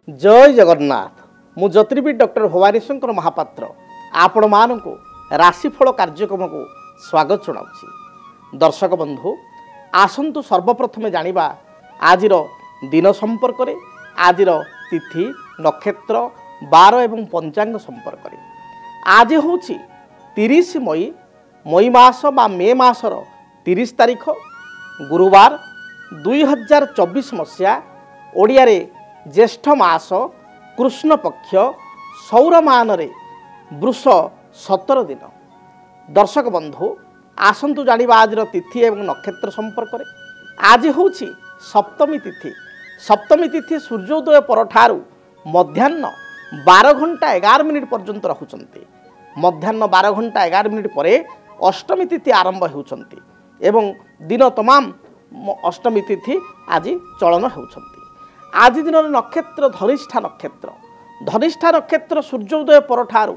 जय जगन्नाथ मु ज्योतिर्विद डॉक्टर भवानी शंकर महापात्र आपण मानक राशिफल कार्यक्रम को स्वागत जनाऊँ। दर्शक बंधु आसतु सर्वप्रथमे जानिबा आजिर दिन संपर्क रे आजिर तिथि नक्षत्र बार एवं पंचांग संपर्क रे। आज हूँ 30 मई मास बा मे मासर 30 तारीख गुरुवार 2024 मसीहा ओडिया रे ज्येष्ठ मास कृष्ण पक्ष सौरमान वृष 17 दिन। दर्शक बंधु आसतु जानिबा आजिर तिथि एवं नक्षत्र संपर्क रे। आज हूँ सप्तमी तिथि। सप्तमी तिथि सूर्योदय परठारु मध्याह्न 12 घंटा 11 मिनिट पर्यंत रहुचंती। मध्याह्न 12 घंटा 11 मिनिट परे अष्टमी तिथि आरंभ होउचंती एवं दिन तमाम अष्टमी तिथि आज चलन होउचंती। आज दिन नक्षत्र धनिष्ठा नक्षत्र। धनिष्ठा नक्षत्र सूर्योदय परठारु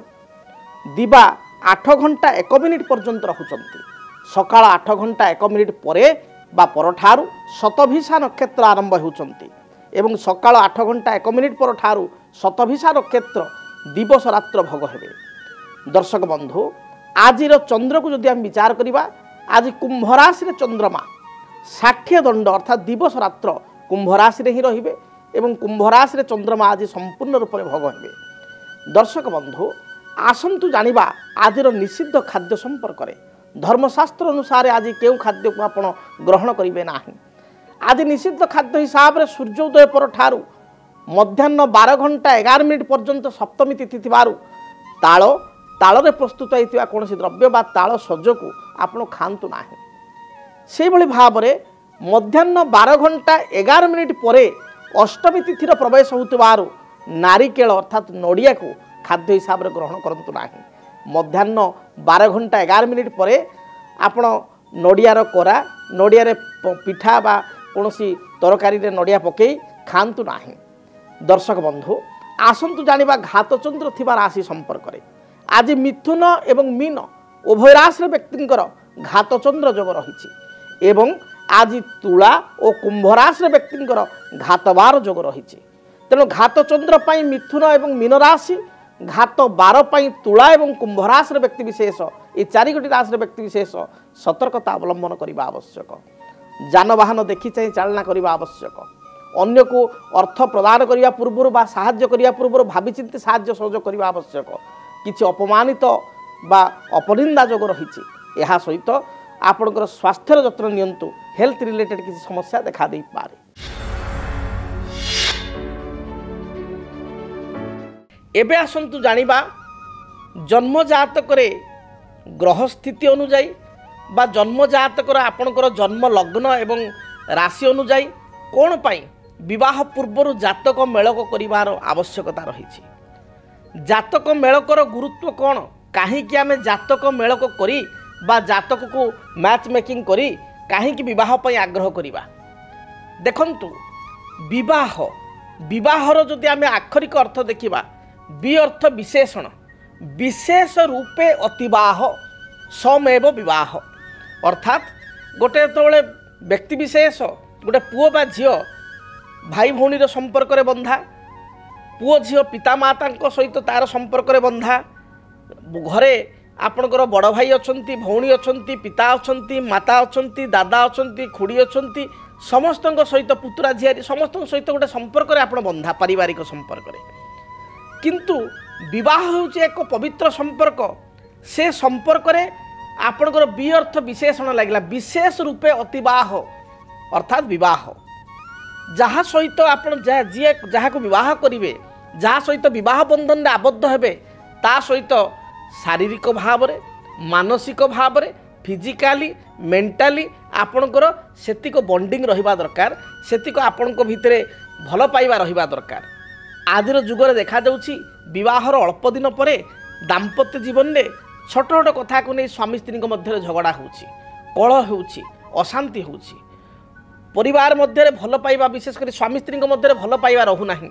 दिबा 8 घंटा 1 मिनिट पर्यंत रहुचंती। सकाळ 8 घंटा 1 मिनिट परे बा परठारु शतभिषा नक्षत्र आरंभ होउचंती एवं सकाळ 8 घंटा 1 मिनिट परठारु शतभिषा नक्षत्र दिवस रात्र भोग हेबे। दर्शक बंधु आजिर चंद्र को जदि हम विचार करिबा आज कुंभ राशि रे चंद्रमा 60 दंड अर्थात दिवस रात्र कुंभ राशि रे ही रहिबे एवं कुंभ राशि रे चंद्रमा आज संपूर्ण रूप में भोग हेबे। दर्शक बंधु आसंतु जानिबा आजिर निषिद्ध खाद्य संपर्क रे। धर्मशास्त्र अनुसार आज केउ खाद्य को आपण ग्रहण करिवे नाही। आज निषिद्ध खाद्य हिसाब रे सूर्योदय पर ठारू मध्याह्न 12 घंटा 11 मिनिट पर्यंत सप्तमी तिथि थिबारु ताल रे प्रस्तुत होइतिबा कोनोसी द्रव्य बा ताल सज को आपण खांतु नाही। से भली भाव रे मध्याह्न 12 घंटा 11 मिनिट परे अष्टमी तिथिर प्रवेश होउतिबारु नारिकेल अर्थात नडिया को खाद्य हिसाब रे ग्रहण करंतु नाही। मध्याह्न 12 घंटा 11 मिनिट परे आपण नडियार कोरा नडिया रे पिठा बा कोनोसी तरकारी रे नडिया पकेई खांतु नाही। दर्शक बंधु आसंतु जानिबा घात चंद्र थिबा राशि संपर्क रे। आज मिथुन एवं मीन उभय राशि व्यक्तिंकर घात चंद्र जोग रही एवं आज तुला और कुंभ राशि व्यक्तिंकर घातबार जोग रही। तेणु घात चंद्र पाई मिथुन एवं मीन राशि घात बार पाई तुला एवं कुंभ राशि व्यक्ति विशेष ये 4 गोटी राशि व्यक्ति विशेष सतर्कता अवलंबन करने आवश्यक। जानवाहन देखी चाह चालना करने आवश्यक। अन्य को अर्थ प्रदान करने पूर्व बा साहाय्य करने पूर्व भावी चिंती साहाय्य सहयोग करने आवश्यक। किछि अपमानित बा अपनिंदा जोग रही यह सहित आपणकर स्वास्थ्यर जत्न नियंतु। हेल्थ रिलेटेड किसी समस्या देखा दे पारे। एबे आसंतु जानिबा जन्म जातक रे ग्रह स्थिति अनुଯାयी बा जन्म जातक आपणकर जन्म लग्न एवं राशि अनुଯାयी कोन पाई विवाह पूर्व जातक मेलक करिवार आवश्यकता रही। जातक मेलकर गुरुत्व कौन कहीं आम जातक मेलक करी बा जातक को मैच मेकिंग करी कहीं विवाह पर आग्रह करिबा। देखंतु विवाह विवाहर जदि आम आक्षरिक अर्थ देखिबा बि अर्थ विशेषण विशेष रूपे अतिवाह समेव विवाह अर्थात गोटे तोले व्यक्ति विशेष गोटे पुओ बा झियो भाई भौणीर संपर्क रे बंधा पुओ झियो पिता माता सहित तार संपर्क रे बंधा घरे आपणकर बड़ भाई अछंती भौणी अछंती पिता अछंती माता अछंती दादा अछंती खुड़ी अछंती समस्त सहित पुतरा झियारी समस्त सहित गोटे संपर्क रे आपण बंधा पारिवारिक संपर्क रे। किंतु विवाह होउचे एक पवित्र संपर्क। से संपर्क रे आपणकर बि अर्थ विशेषण लागला विशेष रूपे अतिवाह अर्थात विवाह जहाँ सहित आपण जहाँ को विवाह करिवे जहाँ सहित विवाह बंधन रे आबद्ध हेबे ता सहित शारीरिक भाव रे मानसिक भाव रे फिजिकाली मेंटाली आपणकर सेतिक बॉन्डिंग रहिबा दरकार सेतिक आपणको भितरे भल पाइबा रहिबा दरकार। आजिर जुगरे देखा जाउछि विवाहर अल्प दिन परे दाम्पत्य जीवन में छोट छोट कथा को नहीं स्वामी स्त्री मध्य झगड़ा होउछि कलह होउछि अशांति होउछि परिवार मध्य भल पाइबा विशेषकर स्वामी स्त्री मध्य भल पाइबा रहू नाही।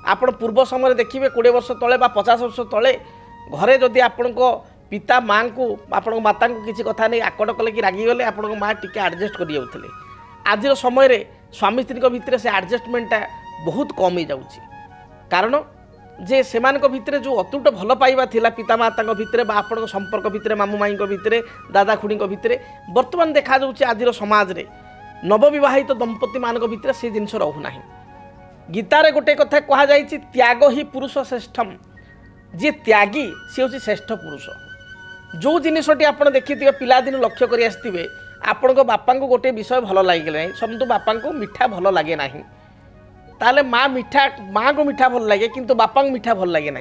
आपण पूर्व समय देखिए 20 वर्ष तले बा 50 वर्ष तले घरे जदि आपण को पिता माँ को आपण माता को किसी कथा नहीं आकट कले कि रागिगले आपण माँ टिके एडजस्ट कर जाउथिले। आज समय रे स्वामी स्त्री भितर से एडजस्टमेंटा बहुत कम हो जाउछि। कारण जे सेमानक भितरे जो अतुट भल पाइबा थिला पितामाता भितरे बा आपण संपर्क भितरे मामू माई भितरे दादा खुड़ी भितरे वर्तमान देखा जाउछि आजिर समाज रे नवविवाहित दंपति मानक भितरे से जिनस रहूना। गीतारे गोटे कथा कहा जाइछि त्याग ही पुरुष श्रेष्ठम। जे त्यागी सी हूँ श्रेष्ठ पुरुष। जो जिनसटी आप देखिए पिलादिन लक्ष्य कर आसवे आपण बापा को गोटे विषय भल लगे ना समझ बापा को मिठा भल लगे ना ताले माँ को मिठा भल लगे किंतु बापा को मिठा भल लगे ना।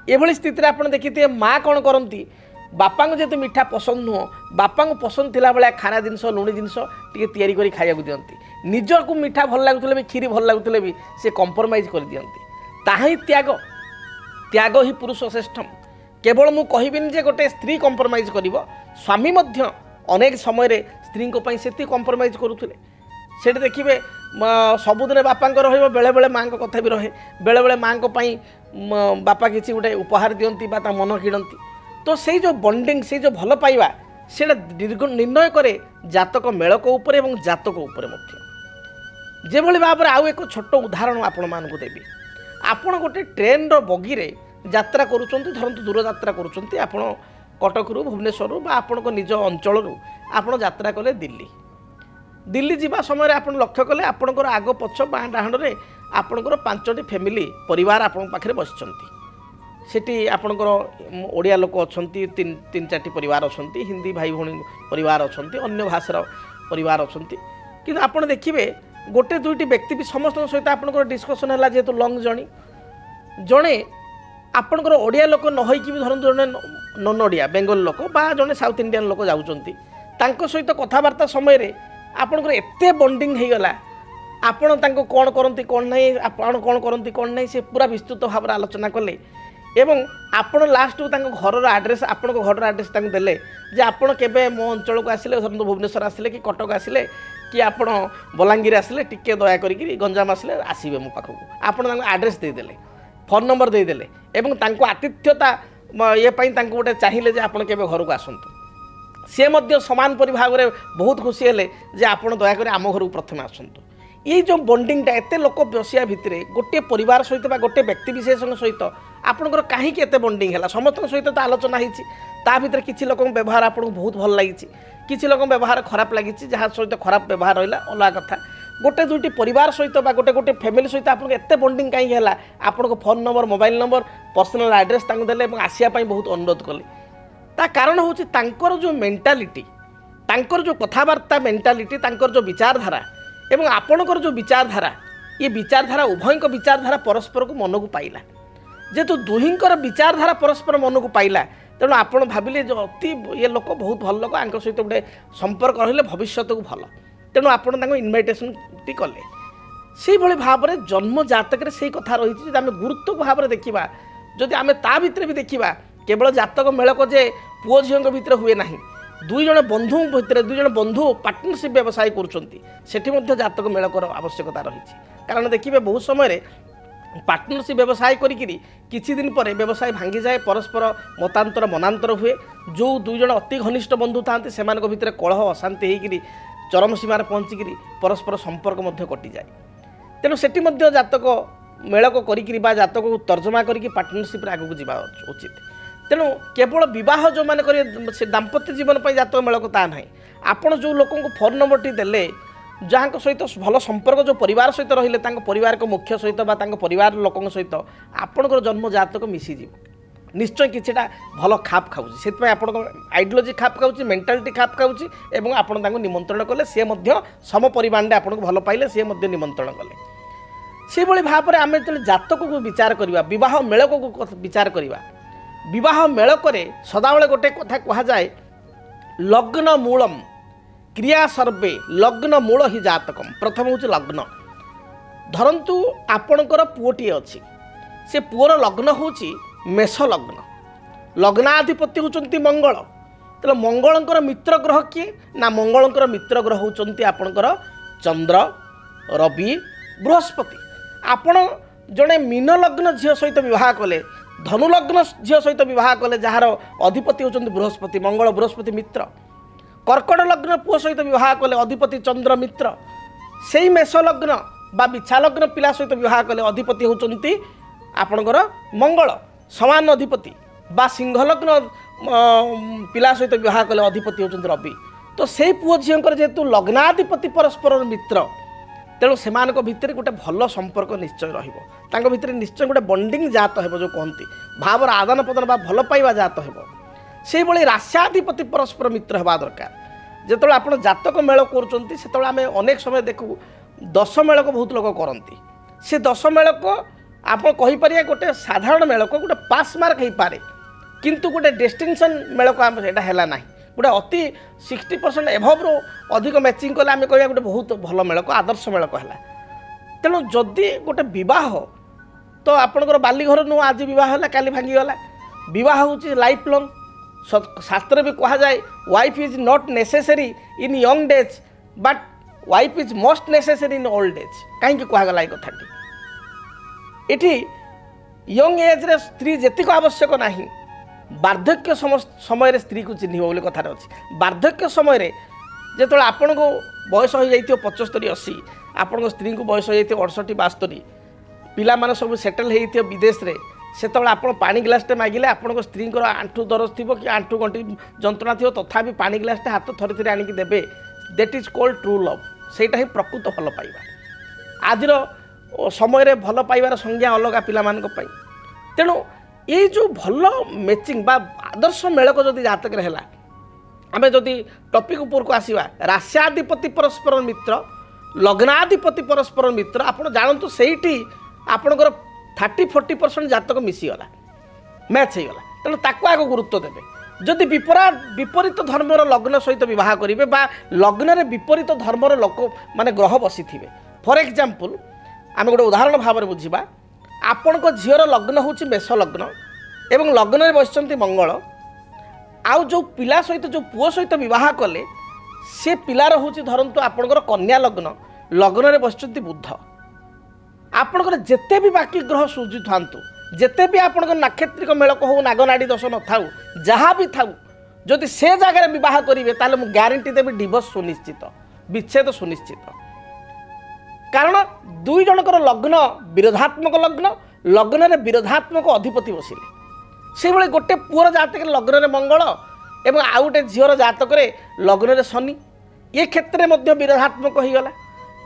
ये स्थिति आप देखिए माँ कौन करती बापा को जेतु मिठा पसंद नुह बापा को पसंद थिला बेले खाना जिनस लुणी जिनस टी तैयारी कर खाया दियंती निज को मिठा भल लगुले भी खीरी भल लगुले भी से कंप्रोमाइज कर दियंती ताही त्याग त्याग ही पुरुष श्रेष्ठम। केवल मु कहबिनी जे गोटे स्त्री कंप्रोमाइज करिवो स्वामी मध्य अनेक समय स्त्री से कंप्रोमाइज करुले से देखिए सबुदिन बापा रही बेले बेले माँ कथा भी रहे बेले बेले माँ बापा किसी गोटे उपहार दियंती बा मन किणती तो से जो बॉन्डिंग से जो भल पाइबा से निर्णय करे जातक मेलक उपर एवं जातक उपर मध्य। जे भली भाव आउ एक छोट उदाहरण आपण मानकु देबी। आपण गोटे ट्रेन रो बगी रे यात्रा करूचंती धरंतु दूर यात्रा करूचंती आपण कटक रु भुवनेश्वर बा आपण निज अंचल रु आपण यात्रा कले दिल्ली दिल्ली जीवा समय आपण लक्ष्य कले आपणकर आग पछ बाँ डाहाण रे आपणकर 5टी फैमिली परिवार आपण पाखरे बसिचंती सेठी आपणकर ओडिया लोक अछंती तीन चारटी परिवार अछंती हिंदी भाई भौणी परिवार अछंती अन्य भाषार परिवार अछंती किंतु आपण देखिबे गोटे दुईटी व्यक्ति भी समस्त सहित आपणकर डिस्कशन है जेहेतु लंग जर्नी जड़े आपणकर ओडिया लोक न होइकी भी धरन जड़े नन ओडिया बेंगल लोक बा जड़े साउथ इंडियन लोक जाउचंती तांको सहित कथबार्ता समय रे आपणकर एते बॉन्डिंग हो गला आपण तांको कोन करंती कोन नहीं आपण कोन करंती कोन नहीं से पूरा विस्तृत भाव आलोचना कले एवं आपण लास्ट घर आड्रेस आपण घर आड्रेस देले जे आपण केबे मो अंचल को आसिले भुवनेश्वर आसिले कि कटक आसिले कि आपण बलांगीर आसिले टिके दया करी गंजाम आसिले आसबे मो पाखक आपण आड्रेस देदेले फोन नंबर देदेले एवं तांको आतिथ्यता ये गोटे चाहिए जे आपण केबे घर को आसंतु सी मध्य समान परि भाव में बहुत खुशी हेले जे आपण दया करी आम घर को प्रथम आसंतु। ये जो बॉन्डिंगटा एते लोक बसिया भितर गोटे परिवार सहित बा गोटे व्यक्ति विशेष सहित आपणकर कहीं एते बॉन्डिंग है समस्त सहित तो आलोचना होती ता भीतर किसी लोक व्यवहार आपको बहुत भल लगी किसी लोक व्यवहार खराब लगी जहाँ सहित खराब व्यवहार रहा अलग कथा गोटे दुईटी परिवार सहित बा गोटे गोटे फैमिली सहित आपको एते बॉन्डिंग कहीं है आपको phone number mobile number personal address देले आसापी बहुत अनुरोध कले ता कारण हूँ जो मेंटालिटी तांकर जो कथबार्ता मेंटालिटी तांकर जो विचारधारा एवं आपणकर जो विचारधारा ये विचारधारा उभय विचारधारा परस्पर को मन को पाइला जेहेतु दुहींकर विचारधारा परस्पर मन को पाइला तेणु आपण भाविले जो अति ये लोक बहुत भल लोक आंक सहित गोटे संपर्क रहिले भविष्य को भल तेणु आपण इनविटेशन टी कले से भली भाव में जन्म जातक से कथा रही आम गुरुत्व भाव में देखा जदि आम ता भितर भी देखा केवल जातक मेलक जे पुओ झील भितर हुए ना दुई जन बंधु भितर दुई जन बंधु पार्टनरशिप व्यवसाय कर जातक मेलकर आवश्यकता रही कारण देखिए बहुत समय पार्टनरशिप व्यवसाय करी किछि दिन पर व्यवसाय भांगी जाए परस्पर मतांतर मनांतर हुए जो दुई जन अति घनिष्ठ बंधु था से भितर कलह अशांति होकर चरम सीमार पहुँचिकी परस्पर संपर्क कटि जाए तेणु सेठी जातक मेलक करी जातक को तर्जमा करके पार्टनरशिप आगू जा उचित तेणु केवल बह जो मैंने करेंगे दाम्पत्य जीवन पर जातक मेलक ता ना आपण जो लोक फोन नंबर टी देले जहाँ सहित भल संपर्क जो परिवार सहित रहिले परिवार को मुख्य सहित परिवार लोक सहित आपणकर जन्म जातक मिसीज निश्चय किछटा भल खाप खाऊँ से आइडियोलोजी खाप खाऊँ मेंटालिटी खाप खाऊँ एवं आपण निमंत्रण कले सी सम परिमाण आपको भल पाइले सी निमंत्रण कले से भली भाव में आम जो जातक को विचार करवा विवाह मेलक को विचार करवा विवाह मेलक सदाबले गोटे कथा कहुए लग्न मूलम क्रिया सर्वे लग्न मूल ही जातकम प्रथम हूँ लग्न धरतु आपणकर पुओटी अच्छी से पुओर लग्न हूँ मेष लग्न लग्नाधिपति होती मंगल तेल मंगलंकर मित्र ग्रह किए ना मंगलंकर मित्र ग्रह होती आपणकर चंद्र रवि बृहस्पति आपण जड़े मीन लग्न झील सहित बह कले धनु लग्न झील सहित बह कले जार अधिपति होती बृहस्पति मंगल बृहस्पति मित्र कर्कट लग्न पुओ सहित बह कले अधिपति चंद्र मित्र से मेष लग्न बा बिछा लग्न पिला सहित बह कले अधिपति होती आपणकर मंगल समान अधिपति बा सिंहलग्न पिला सहित विवाह कले अधिपति होचंती रवि तो से पुओ झीर जेहेतु लग्नाधिपति परस्पर मित्र तेणु से भितर गोटे भल संपर्क निश्चय रहिबो भितर निश्चय गोटे बंडिंग जात हो जो कहती भावर आदान प्रदान बा भल पाइबा जात हो से भाई रास्याधिपति परस्पर मित्र होगा दरकार जो आप जातक मेल कर अनेक समय देखू दश मेल को बहुत लोग करती से दश मेल को आप कहीपर गोटे साधारण मेल को गोटे पास मार्क हो पारे किंतु गोटे डेस्टिनेशन मेल को आम है ना गोटे अति 60% एभव रो अधिक मैचिंग कले आम कह गोटे बहुत भल मेल को आदर्श मेल को है तेणु जदि गोटे बह तो आपंकर बालीघर नु आज बह काली भांगीगला बह हूँ लाइफ लंग शास्त्र भी कह जाए wife is not necessary in young days but wife is most necessary in old age कहीं कहगला ये कथाटी ये यंग एज रे स्त्री जेतिक आवश्यक नहीं वार्धक्य समय स्त्री को चिन्ह बोली कथार अच्छी वार्धक्य समय जो आपण को बयस हो जाइए 75-80 आपण स्त्री को बयस हो जाइए 68-72 पिला माने सब सेटल होते विदेश रे से आप पानी ग्लासटे मागिले आपण स्त्री आंठू दरज थी कि आंठू गंटी जंत्रणा थी तथापि पानी ग्लासटे हाथ थरे थरे आणिक देवे that is called true love सेटा ही प्रकृत भल पाइबा आजिर समय भल पाइबार संज्ञा अलग पिला तेणु ये जो भल मैचिंग बा आदर्श मेलक जदि जातक है आम जदि टपिक उपर को आसवा रास्याधिपति परस्पर मित्र लग्नाधिपति परस्पर मित्र आप जानतु से आपणकर 30-40% जातक मिसीगला मैच होगला तेणु ताको आग गुरुत्व देवे जदि विपरीत धर्मर लग्न सहित बह करेंगे बा लग्न में विपरीत धर्मर लोक माने ग्रह बसी थे फॉर एग्जांपल आम गोटे उदाहरण भाव में बुझा आपण को झीर लग्न हूँ मेष लग्न एवं लग्न में बसचंती मंगल आउ जो पिला सहित जो पुओ सहित बह कले से पिलार हूँ धरतु आपणकर कन्या लग्न लग्न में बसचंती बुध आपणकर जेते भी बाकी ग्रह सूझी था जेते भी आपणकर नाक्षत्रिक मेलक हो नागनाड़ी दोष न था जहाँ भी था जदि से जगह बह करेंगे ताले मु ग्यारंटी देवी डिवोर्स सुनिश्चित विच्छेद सुनिश्चित कारण दुई जनकर लग्न विरोधात्मक लग्न में विरोधात्मक अधिपति बसिले से भाई गोटे पुअर जातक लग्न में मंगल एवं आउ गोटे झीर जातक लग्न में शनि ये क्षेत्र में विरोधात्मक होगला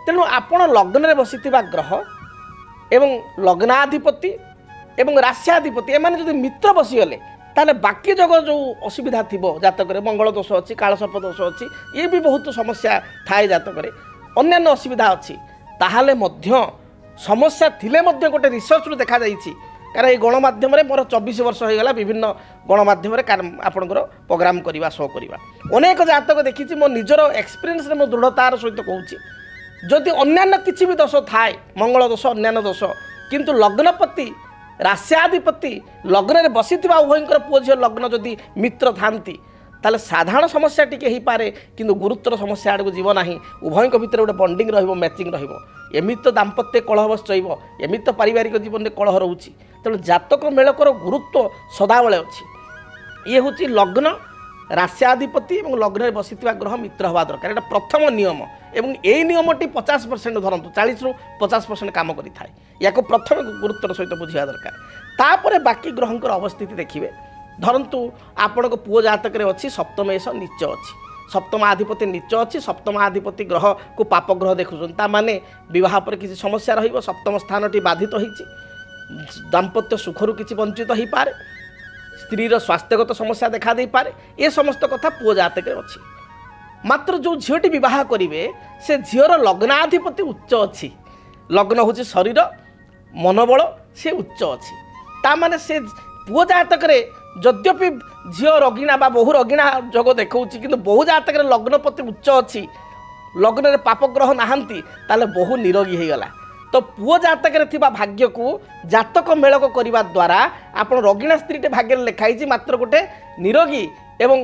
तेणु आपण लग्न में बसी ग्रह एवं लग्नाधिपति एवं रास्याधिपति एमाने जदि मित्र बसीगले ताले बाकी जगह जो असुविधा थी जातक मंगल दोष अच्छी कालसर्प दोष अच्छी ये भी बहुत समस्या थाए जातक अन्यान्य असुविधा अच्छी ताहाले मध्य समस्या थिले मध्य गोटे रिसर्च देखा जाइछि कारण ये गणमाध्यम मोर 24 वर्ष होगला विभिन्न गणमाध्यम आपणकर प्रोग्राम करवा शो करवा अनेक जातक देखी मो निजर एक्सपीरियंस मो दृढ़तार सहित कहूँ जदि अन्यान्य किसी भी दोष थाए मंगल दोष अन्यान्य दोष किंतु लग्नपति रास्याधिपति लग्न में बसी उभयंकर पुओ झील लग्न जदि मित्र थांती ताले साधारण समस्या टिके ही पारे किंतु गुरुतर समस्या आड़ को जीव ना उभयंक भितर गोटे बंडिंग रहिबो मैचिंग रहिबो एमित तो दाम्पत्य कलह बसइबो एमित तो पारिवारिक जीवन में कलह रोची तेणु जातक मेलकर गुरुत्व सदाबले अच्छी ये हूँ लग्न रास्याधिपति और लग्न में बसी ग्रह मित्र हवा दरकार यहाँ प्रथम नियम एवं यही नियमटी 50% धरतु 40-50% काम करें या प्रथम गुरुत्वर सहित बुझा दरकार तापर बाकी ग्रहंकर अवस्थिति देखिए धरतु आपण पुओ जातक अच्छी सप्तम एस नीच अच्छी सप्तमाधिपति नीच अच्छी सप्तमाधिपति ग्रह को पाप ग्रह देखुं माने बह पर किसी समस्या रही सप्तम स्थान टी बाधित होती दाम्पत्य सुखर किसी वंचित हो पारे स्त्रीर स्वास्थ्यगत समस्या देखा दे पारे ये समस्त कथा पुओ जातक अच्छी मात्र जो झीटी बह करेंगे से झीर लग्नाधिपति उच्च अच्छी लग्न हूँ शरीर मनोबल से उच्च अच्छी ताने से पुओ जातक यद्यपि झील रगिणा बा बहु रगिणा जोग देखा कि बहु जातक लग्नपति उच्च अच्छी लग्न में पापग्रह नहांती ताले बहु निरोगी होगला तो पुओ जातक भाग्य को जातक मेलक करने द्वारा आप रगिणा स्त्रीटे भाग्य लिखाई मात्र गोटे निरोगी एवं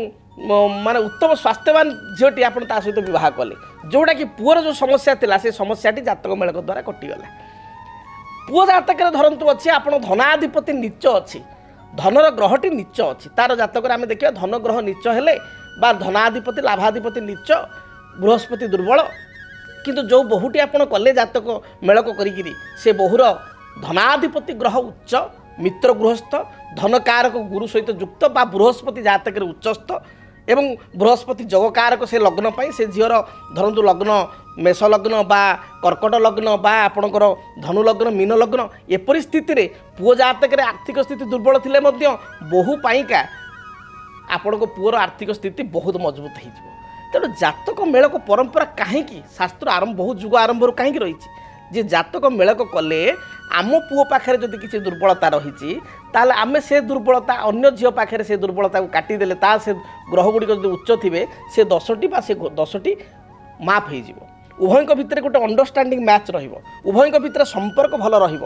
माने उत्तम स्वास्थ्यवान झीटी आप सहित बह कले जोटा कि पुअर जो समस्या थिला से समस्याटी जातक मेलक द्वारा कटिगला पुओ जातक धरतु अच्छी आप धनाधिपति नीच अच्छी धनर ग्रहटी नीच अच्छी तार जातक आम देखिए धन ग्रह नीच हेले बा धनाधिपति लाभाधिपति नीच बृहस्पति दुर्बल किंतु जो बहुटी आप कले जातक मेलक करी से बहुर धनाधिपति ग्रह उच्च मित्र गृहस्थ धनकारक गुरु सहित युक्त बा बृहस्पति जातक उच्चस्थ एवं बृहस्पति जगकारक से लग्न पाई से झीर धरतु लग्न मेष लग्न बा कर्कट लग्न बा आपणकर धनु लग्न मीन लग्न एपरि स्थिति रे पुओ जातक आर्थिक स्थिति दुर्बल थिले मध्य बहु पाइका आपण पुअर आर्थिक स्थिति बहुत मजबूत हो तेणु जातक मेलक परंपरा कहीं शास्त्र आरंभ बहुत जुग आरंभ कहीं रही जे जातक मेलक कले आम पुओ पाखे जदि किसी दुर्बलता रही ताले आमे से दुर्बलता अन्य झील पाखे से दुर्बलता को काटिदेले ता से ग्रह गुड़िक जो उच्च थे से 10टी बा से 10टी माफ हो उभय भितर गोटे अंडरस्टांडिंग मैच रुभय भितर संपर्क भल रम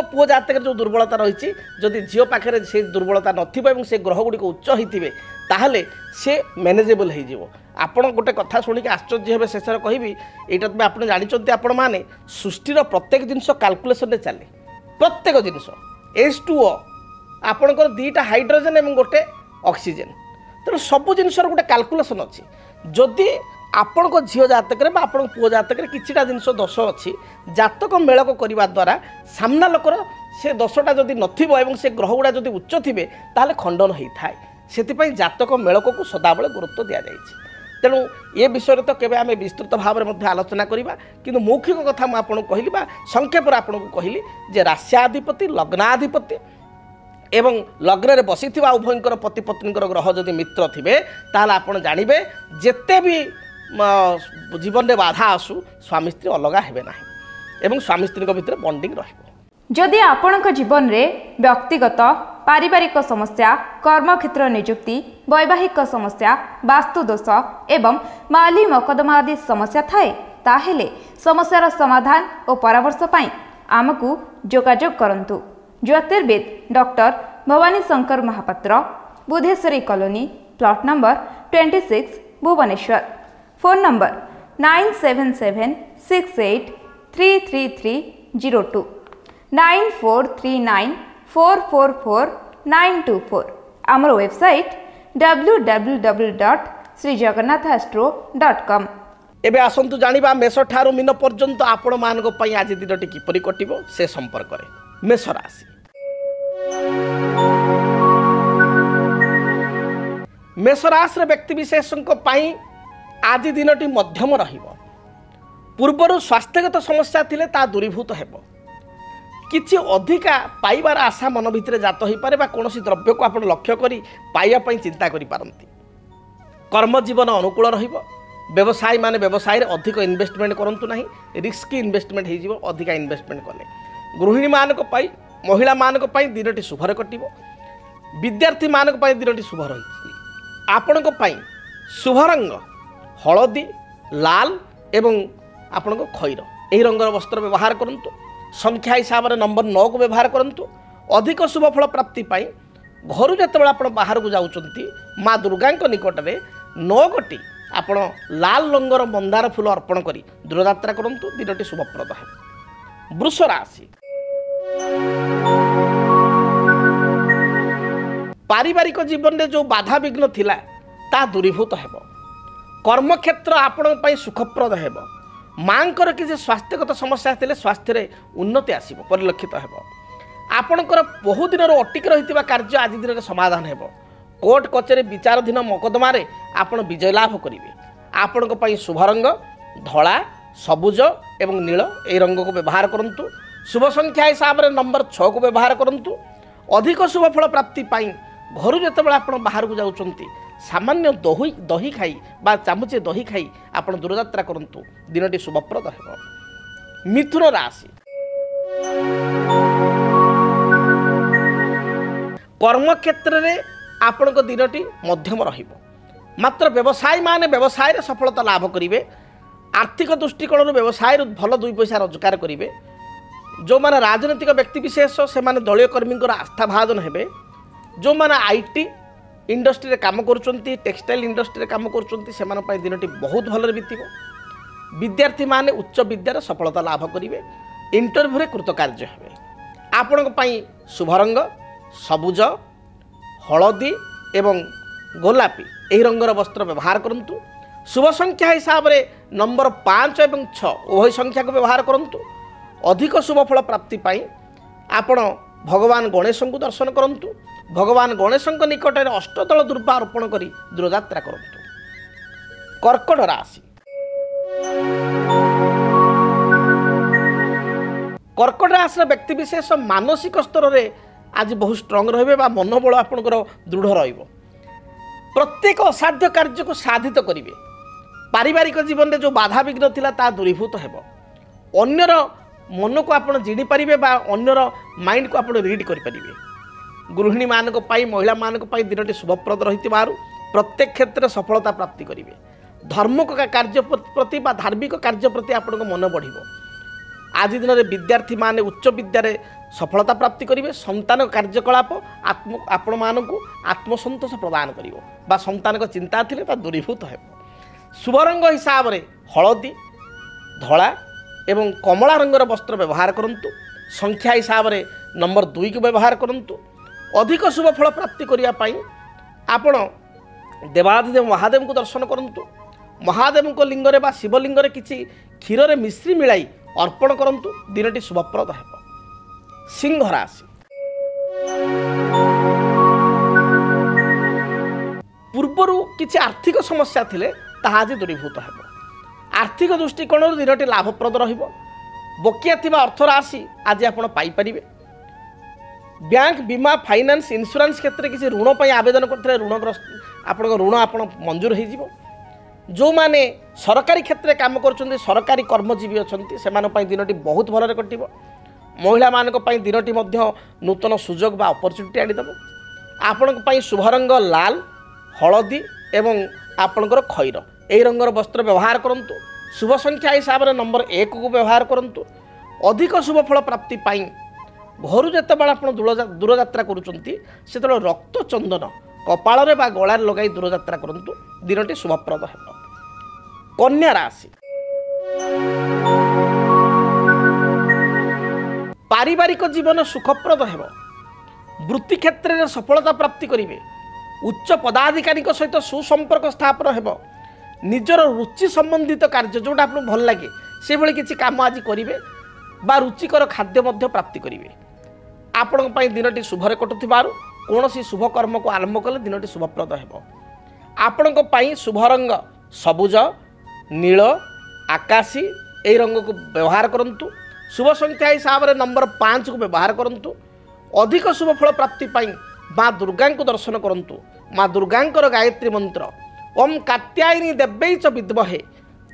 पुओ जातक जो दुर्बलता रही जदि झील पाखे से दुर्बलता नथिबो से ग्रह गुड़िक उच्च होते ताहले से मैनेजेबल हो आपण गोटे कथा शुणिक आश्चर्य हे शेष कहि यहाँ तो आप जानते आपण मैंने सृष्टिर प्रत्येक जिनस काल्कुलेसन चले प्रत्येक जिनस H2O आपणकर 2टा हाइड्रोजेन और गोटे ऑक्सीजन तेणु सब जिनस गोटे काल्कुलेसन अच्छी जदि आपण झील जातक आपण पुओ जातक किछिटा जिनस दोष अच्छी जातक मेलक करने द्वारा सामना लोकर से दोषटा जदि नथिबो एवं से ग्रह गुड़ा जदि उच्च थिबे ताहले खंडन होता है से जातक मेलक को सदाबले गुरुत्व दि जाइए तेणु ये विषय तो केवे आम विस्तृत भाव में आलोचना करवा किंतु मौखिक कथा मुझे कहली संक्षेप आपको कहली जे राश्याधिपति लग्नाधिपति एवं लग्न में बसी उभयंकर पति पत्नी ग्रह जदि मित्र थे ताल आप जानवे जिते भी जीवन में बाधा आसू स्वामी स्त्री अलग हेबे ना एवं स्वामी स्त्री भितर बॉन्डिंग रहिबो। जदि आपणक जीवन में व्यक्तिगत पारिवारिक समस्या कर्मक्षेत्र नियुक्ति वैवाहिक समस्या वास्तुदोष एवं माली मकदमा आदि समस्या थाए ताहेले समस्यार समाधान और परामर्श पाई आमको जोगाजोग करंतु। ज्योतिर्विद doctor Bhabani Shankar Mahapatra Budheswari colony plot number 26 Bhubaneswar. Phone number 9776833302 9439444924 आमर वेबसाइट www.srijagannathastro.com। एबे आसंतु जानिबा मेष ठारू मीन पर्यंत आपण मानक पई आज दिनटी किपरि कटिबो से संपर्क रे। मेष राशि मेष राशि व्यक्ति विशेषक पई आज दिनटी मध्यम रहिबो। पूर्वर स्वास्थ्यगत समस्या थिले ता दूरीभूत हेबो। किछि अधिका पाइबार आशा मन भितर जात हो पारे बा कोनोसी द्रव्य को आपण लक्ष्य करी पाइया पई चिंता करि पारंती। कर्म जीवन अनुकूल रहिबो। व्यवसायी माने व्यवसाय रे अधिक इन्वेस्टमेंट करंतु नाही रिस्की इन्वेस्टमेंट हे जीवो अधिका इन्वेस्टमेंट कले। गृहिणी मानक पई महिला मानक पई दिनटी शुभरे कटिबो। विद्यार्थी मानक पई दिनटी शुभ रहिछि। आपणक पई शुभ रंग हळदी लाल एवं आपणक खैर एही रंगर वस्त्र व्यवहार करंतु। संख्या हिसाब से नंबर 9 को व्यवहार करंतु। अधिक शुभ फल प्राप्ति पाई घर जितेबाला आप बाहर को जाउचंती माँ दुर्गा निकट में 9 गोटी आपण लाल रंगर मंदार फूल अर्पण करी दूरयात्रा करंतु दिनटी शुभप्रद है। वृष राशि पारिवारिक जीवन में जो बाधा विघ्न थिला ता दूरीभूत हेबो। कर्मक्षेत्र आपण पई सुखप्रद हेबो। मांकर किसी स्वास्थ्यगत समस्या थिले स्वास्थ्य रे उन्नति आसीबो परिलक्षित हेबो। आपणकर बहु दिन अटिक रहितिबा कार्य आज दिन समाधान हेबो। कोर्ट कचेरी विचाराधीन मकदमा रे आपण विजय लाभ करिवे। आपणक पई शुभ रंग धला सबुज एवं नील ए रंग को व्यवहार करंतु। शुभ संख्या हिसाब से नंबर 6 को व्यवहार करंतु। अधिक शुभ फल प्राप्ति पाई घर जितेबाला आप बाहर को जाउचंती सामान्य दही खाई बा चामुचे दही खाई आप दूरयात्रा करंतु दिनटी शुभप्रद हेबो। मिथुन राशि कर्मक्षेत्र में आपण दिनटी मध्यम रहिबो। मात्र व्यवसायी माने व्यवसाय रे सफलता लाभ करिवे। आर्थिक दृष्टिकोण व्यवसाय भल 2 पैसा रोजगार करिवे। जो माने राजनीतिक व्यक्ति विशेष से माने दलीय कर्मी आस्था भाजन हेबे। जो माने आईटी इंडस्ट्री रे काम करुचंती टेक्सटाइल इंडस्ट्री रे काम करुचंती सेमान पई दिनटी बहुत भल बीतिबो। विद्यार्थी माने उच्च विद्यार सफलता लाभ करिवे। इंटरव्यू रे कृतकार्य हेबे। आपणक पई शुभ रंग सबुज हलदी एवं गोलापी एही रंगर वस्त्र व्यवहार करंतु। शुभ संख्या हिसाब से नंबर 5 एवं 6 उभय संख्या को व्यवहार करंतु। अधिक शुभ फल प्राप्ति पाई आपण भगवान गणेश को दर्शन करंतु। भगवान गणेश निकट में अष्टदल दुर्वा अर्पण कर दूरयात्रा करंतु। कर्कट राशि। कर्कट राशि व्यक्ति विशेष मानसिक स्तर में आज बहुत स्ट्रंग रे मनोबल आपंकर दृढ़ रहिबो। प्रत्येक असाध्य कार्य को साधित करेंगे। पारिवारिक जीवन में जो बाधा विघ्न थिला ता दूरीभूत हेबो। अन्यर मन को आप जिणी पारिबे बा अन्यर माइंड को आप रीड करि पारिबे। गृहिणी मानक पाई महिला मानक पाई दिनटी शुभप्रद रहितिबारु प्रत्येक क्षेत्र सफलता प्राप्ति करेंगे। धर्मक कार्य प्रति बा धार्मिक कार्य प्रति आपन मन बढ़िबो। आज दिन में विद्यार्थी माने उच्च विद्यारे सफलता प्राप्ति करेंगे। संतान कार्यकलाप आपण मानक आत्मसंतोष प्रदान करिवो बा संतान को चिंता थिले ता दूरीभूत हेबो। शुभ रंग हिसाब से हलदी धला एवं कमला रंगर वस्त्र व्यवहार करंतु। संख्या हिसाब से नंबर 2 को व्यवहार करंतु। अधिक शुभ फल प्राप्ति करिया पाई आपण देवाधिदेव महादेव को दर्शन करंतु। महादेव को लिंग रे बा शिवलिंग रे किछि क्षीर रे मिश्री मिलाई अर्पण करंतु। दिनटी शुभप्रद हेबो। सिंह राशि। पूर्वरु किछि आर्थिक समस्या थिले ताहा आज दूरीभूत हेबो। आर्थिक दृष्टिकोण दिनटी लाभप्रद रहिबो। बकिया थिबा अर्थ राशि आज आपण पाई परिबे। बैंक बीमा फाइनेंस इंश्योरेंस क्षेत्र किसी ऋण पर आवेदन करते ऋणग्रस्त आपण ऋण आप मंजूर हो। जो माने सरकारी क्षेत्र में काम कर सरकारी कर्मजीवी अच्छा से दिनटी बहुत भल कटिब। महिला मानक दिनटी नूतन सुजोग बा अपरच्युनिटी आनीदेव। आपण शुभ रंग लाल हलदी एवं आपणकर खैर यही रंगर वस्त्र व्यवहार करंतु। शुभ संख्या हिसाब से नंबर 1 को व्यवहार करंतु। अधिक शुभ फल प्राप्ति पाई घर जितेबाला आप दूरयात्रा करुँचे से रक्त चंदन कपाल बा गलार लगाई दूरयात्रा करंतु। दिनटी शुभप्रद हेबो। कन्या राशि। पारिवारिक जीवन सुखप्रद हेबो। वृत्ति क्षेत्र में सफलता प्राप्ति करेंगे। उच्च पदाधिकारी सहित सुसंपर्क स्थापन हेबो। निजर रुचि संबंधित कार्य जोटा आपको भल लगे से भली किसी काम आज करेंगे बा रुचिकर खाद्य प्राप्ति करेंगे। आपण दिनटी शुभरे कटुथिबारु कौन सी शुभ कर्म को आरंभ कले दिनटी शुभप्रद हेबो। आपण शुभ रंग सबुज नील आकाशी यही रंग को व्यवहार करंतु। शुभ संख्या हिसाब से नंबर 5 को व्यवहार करंतु। अधिक शुभ फल प्राप्ति पाई माँ दुर्गा को दर्शन करंतु। माँ दुर्गांकर गायत्री मंत्र ओम कात्यायनी देव्यै च विद्महे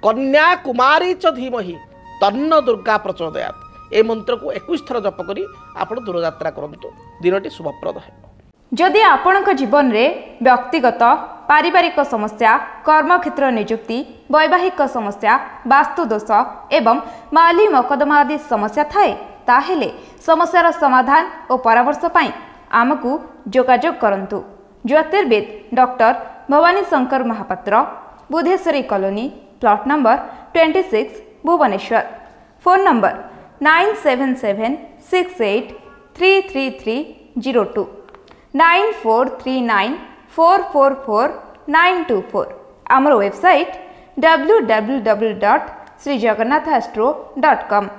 कन्या कुमारी च धीमहि तन्न दुर्गा प्रचोदयात् ए मंत्र को 21 थर जप करी आप दूरयात्रा करंतु। दिनटी शुभप्रद हेबो। जदि आपणक जीवन रे व्यक्तिगत पारिवारिक समस्या कर्मक्षेत्र नियुक्ति वैवाहिक समस्या वास्तु दोष एवं माली मकदमा आदि समस्या थाए ताहेले समस्यार समाधान और परामर्श पाई आमकु जोगाजोग करंतु। ज्योतिर्विद doctor Bhabani Shankar Mahapatra Budheswari colony plot number 26 Bhubaneswar. Phone number 9776833302 9439444924। आमर वेबसाइट www.srijagannathastro.com।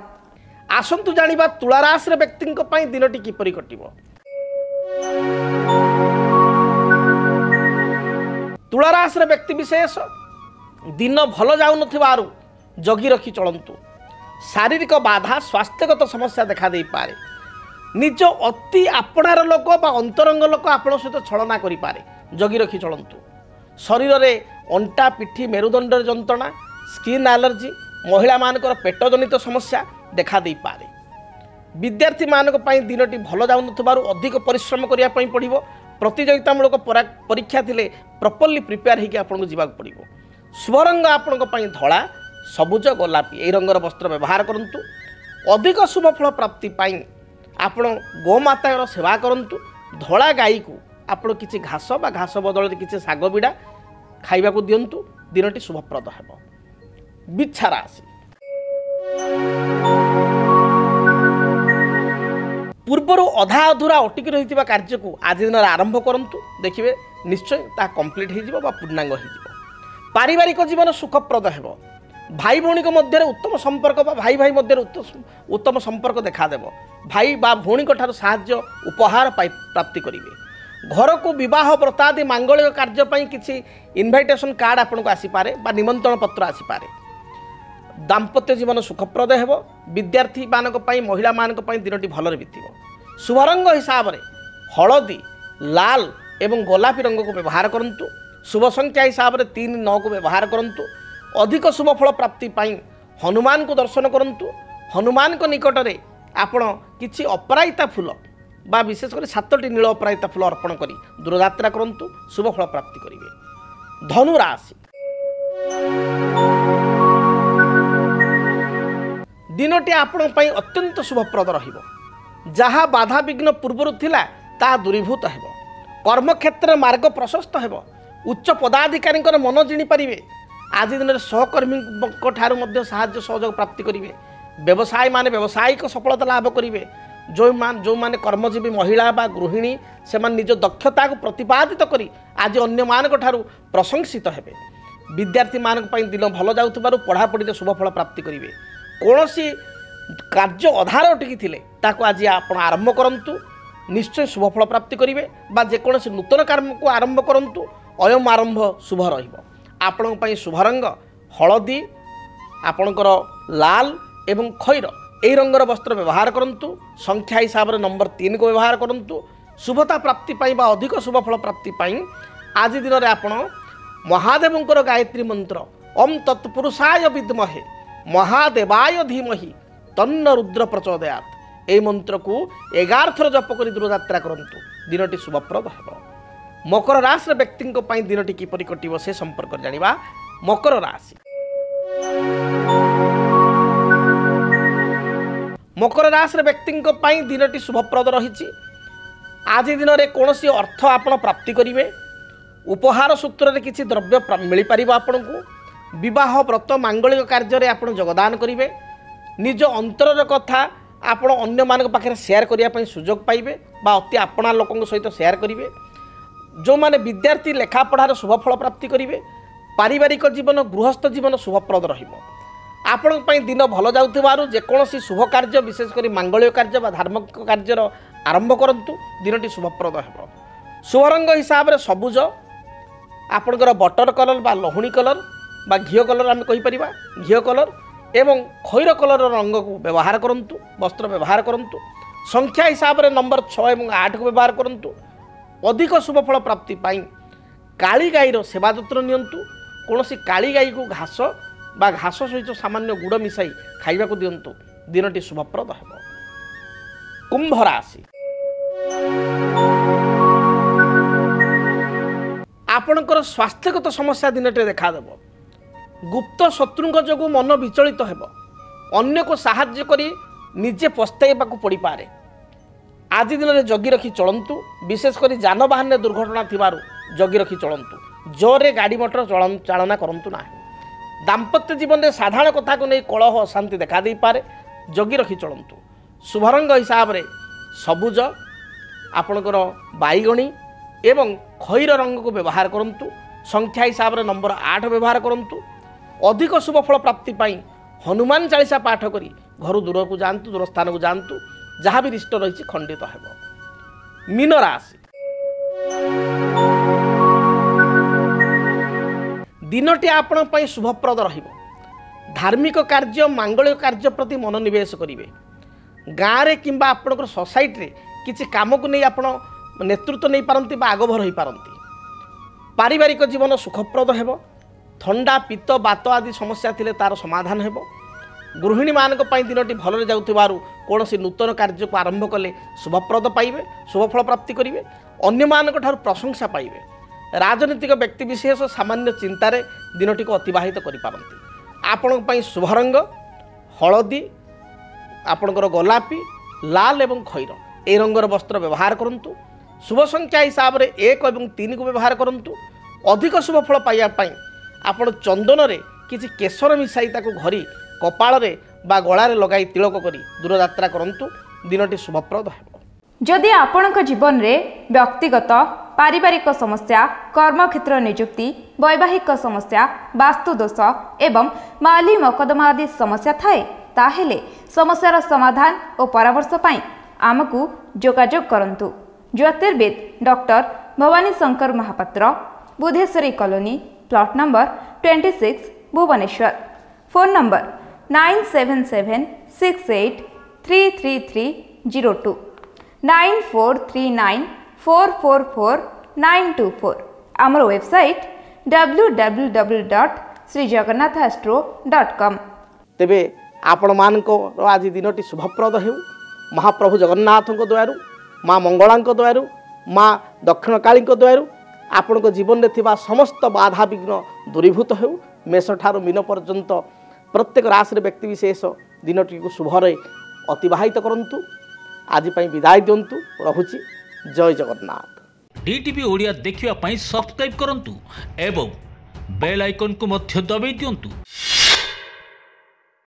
आसंतु जानिबा तुला राशि व्यक्ति दिनटी किपरि कटिबो। तुला राशि व्यक्ति विशेष दिन भल जाऊ नथिबारु जगी रखी चलंतु। शारीरिक बाधा स्वास्थ्यगत समस्या देखा दे पारे। निज अति आपणार लोक बा अंतरंग लोक आपण सहित छलना करि पारे जगी रखी चलंतु। शरीर रे अंटा पिठी मेरुदंड जंत्रणा स्किन एलर्जी महिला मानकर पेट जनित समस्या देखा दे पारे। विद्यार्थी मानक पई दिनटी भल जाऊ नथिबारु अधिक परिश्रम करिया पई पड़िबो। प्रतियोगितामूलक परीक्षा थिले प्रॉपर्ली प्रिपेयर होकर आपको जीवा पड़ो। शुभ रंग आपण धला सबुज गोलापी यही रंगर वस्त्र व्यवहार करंतु। अधिक शुभ फल प्राप्ति पाई आपण गोमातार सेवा करंतु। धला गाई को आपण किसी घास बा घास बदल किसी शाग बिड़ा खाइबा को दियंतु। दिनटी शुभप्रद हेबो। बिच्छा राशि। पूर्वर अधा अधूरा अटिकी रही कार्य को आज दिन आरंभ करंतु। देखिए निश्चय ता कंप्लीट हो पूर्णांग हो। पारिवारिक जीवन सुखप्रद हेबो। भाई भौणी मध्य उत्तम संपर्क बा भाई भाई मध्य उत्तम संपर्क देखा देव। भाई बा भौणी साहाय्य उपहार प्राप्ति करेंगे। घर को विवाह व्रतादि मांगलिक कार्य किसी इनविटेशन कार्ड आपको आसीपे निमंत्रण पत्र आसीपे। दाम्पत्य जीवन सुखप्रद हो। विद्यार्थी मानक महिला मानक दिनटी भलरे बीतब। शुभरंग हिसाब से हलदी लाल एवं गोलापी रंग को व्यवहार करंतु। शुभ संख्या हिसाब से 3 9 को व्यवहार करंतु। अधिक शुभ फल प्राप्ति हनुमान को दर्शन करंतु। हनुमान को निकट में आपण किछि अपराजिता फूल बा विशेषकर 7टी नील अपराजिता फूल अर्पण करी दूरयात्रा करंतु। शुभ फल प्राप्ति करेंगे। धनु राशि दिनटी आपण अत्यंत शुभप्रद रहिबो। जहाँ बाधा विघ्न पूर्वर थिला ता दूरीभूत हेबो। कर्मक्षेत्र मार्ग प्रशस्त हेबो। उच्च पदाधिकारी मन जिणी पारिबे। आज दिन में सहकर्मी ठारू मध्य साहाय्य सहयोग प्राप्ति करेंगे। व्यवसायी माने व्यावसायिक सफलता लाभ करेंगे। जो माने कर्मजीवी महिला बा गृहिणी से निज दक्षता को प्रतिपादित करी आज अन्य मानक ठारू प्रशंसित हेबे। विद्यार्थी मानक पई दिन भल जाउथबारु पढ़ापढ़ी शुभ फल प्राप्ति करेंगे। कौनसी कार्य अधार अटकी थिले ताको आज आपण आरंभ करंतु। निश्चय शुभ फल प्राप्ति करेंगे। बा जेकोसी नूतन कर्म को आरंभ करंतु। अयम आरंभ शुभ रहिबो। आपण शुभ रंग हलदी आपणकर लाल एवं खैर यही रंगर वस्त्र व्यवहार करंतु। संख्या हिसाब से नंबर 3 को व्यवहार करंतु। शुभता प्राप्ति बा अधिक शुभ फल प्राप्ति आज दिन में आपण महादेवंकर गायत्री मंत्र ओम तत्पुरुषाय विद्महे महादेवाय धीमहि तन्न रुद्र प्रचोदयात् ए मंत्र को 11 थर जप कर दूरयात्रा करंतु। दिनटी शुभप्रद हेबो। मकर राशि व्यक्ति दिनटी किपरि कटिब से संपर्क जानिबा। मकर राशि व्यक्ति दिनटी शुभप्रद रही। आज दिन में कौन अर्थ आप प्राप्ति करेंगे। उपहार सूत्र में किसी द्रव्य मिल पार आपन को। विवाह व्रत मांगलिक कार्य आप योगदान करेंगे। निज अंतर कथा आपण अन्य मान पाखे शेयर करने सुजोग पाइबे बा अति आपणा लोकों सहित शेयर करेंगे। जो माने विद्यार्थी लेखा पढ़ार शुभ फल प्राप्ति करेंगे। पारिवारिक जीवन गृहस्थ जीवन शुभप्रद रहिबो। आपण दिन भल जाउथिबारु जेकोसी शुभ कार्य विशेषकर मांगलिक कार्य बा धार्मिक कार्यर आरंभ करंतु। दिनटी शुभप्रद हेबो। शुभ रंग हिसाब से सबुज आपणकर बटर कलर बा लहुणी कलर बा घिओ कलर आम कहि परिबा। घिओ कलर एवं खैर कलर रंग को व्यवहार करंतु। वस्त्र व्यवहार करंतु। संख्या हिसाब से नंबर 6 और 8 को व्यवहार करंतु। अधिक शुभ फल प्राप्ति काली गाईर सेवा जत्न नियंतु। कौनसी काली गाई को घास बा घास सहित सामान्य गुड़ मिसाई खाइबा को दियंतु। दिनटी शुभप्रद हेबो। कुंभ राशि आपणकर स्वास्थ्यगत समस्या दिनटे देखा देबो। गुप्त शत्रुंग जोगु मन विचलित हेबो। अन्य को साहाय्य करी निजे पस्ताइबा को पड़ी पारे। आज दिन में जगी रखी चलंतु। विशेषकर जानवाहन दुर्घटना थिबारु जगी रखी चलंतु। जोरे गाड़ी मोटर चालना करंतु ना। दाम्पत्य जीवन में साधारण कथा को नहीं कलह अशांति देखा दे पारे। जगी रखी चलंतु। शुभ रंग हिसाब से सबुज आपणकर बैगणी एवं खैर रंग को व्यवहार करंतु। संख्या हिसाब से नंबर 8 व्यवहार करंतु। अधिक शुभ फल प्राप्ति हनुमान चालीसा पाठ करी घर दूर को जातु। दूर स्थान को जातु। जहाँ भी रिष्ट रही खंडित हेबो। मीन राशि दिनटी आपण शुभप्रद रहिबो। धार्मिक कार्य मांगलिक कार्य प्रति मनोनिवेश करेंगे। गाँव में किंबा आपणकर सोसाइटी किसी कम को नहीं आपण नेतृत्व नहीं पारंती बा आगभर हो पारंती। पारिवारिक जीवन सुखप्रद हेबो। थंडा पित्त बात आदि समस्या थिले तार समाधान हेबो। गृहिणी मानक पई दिनटी भलरे जाउथिबारु कोनोसी नूतन कार्य को आरंभ कले शुभप्रद पाइबे। शुभफल प्राप्ति करेंगे। अन्य मानक ठारू प्रशंसा पाइबे। राजनीतिक व्यक्ति विशेष सामान्य चिंतार दिनटी को अतिबाहित करि पारंती। आपण पई शुभ रंग हलदी आपणकर गोलापी लाल एवं खैर ए रंगर वस्त्र व्यवहार करंतु। शुभ संख्या हिसाब से 1 और 3 को व्यवहार करंतु। अधिक शुभ फल पाइबा पई आपण चंदन रे किछि केसर मिसाई ताको घरी कपाल रे बा गळा रे लगाई तिलक करी दूरयात्रा करंतु। दिनटी शुभप्रद हेबो। जदि आपणक जीवन रे व्यक्तिगत पारिवारिक समस्या कर्मक्षेत्र नियुक्ति वैवाहिक समस्या वास्तुदोष एवं माली मकदमा आदि समस्या थाए ताहेले समस्यार समाधान और परामर्श पाई आमको जोगाजोग करंतु। ज्योतिर्विद doctor Bhabani Shankar Mahapatra, Budheswari colony, plot number 26, Bhubaneswar. Phone number 9776833302 9439444924। आमर वेबसाइट www.srijagannathastro.com। तेबे आपण मानको आज दिनटी शुभप्रद हेउ। महाप्रभु जगन्नाथ द्वारू, माँ मंगला द्वारू, माँ दक्षिण काली द्वारू आपण जीवन में थिबा समस्त बाधा विघ्न दूरीभूत हेउ। मेष ठारू मीन पर्यंत प्रत्येक राशि व्यक्ति विशेष दिनटी को शुभरे अतिवाहित करंतु। आज पई विदाय दियंतु। रहुची। जय जगन्नाथ। डीटीवी ओडिया देखिवा पई सब्सक्राइब करंतु एवं बेल आइकन को मध्य दबाई दियंतु।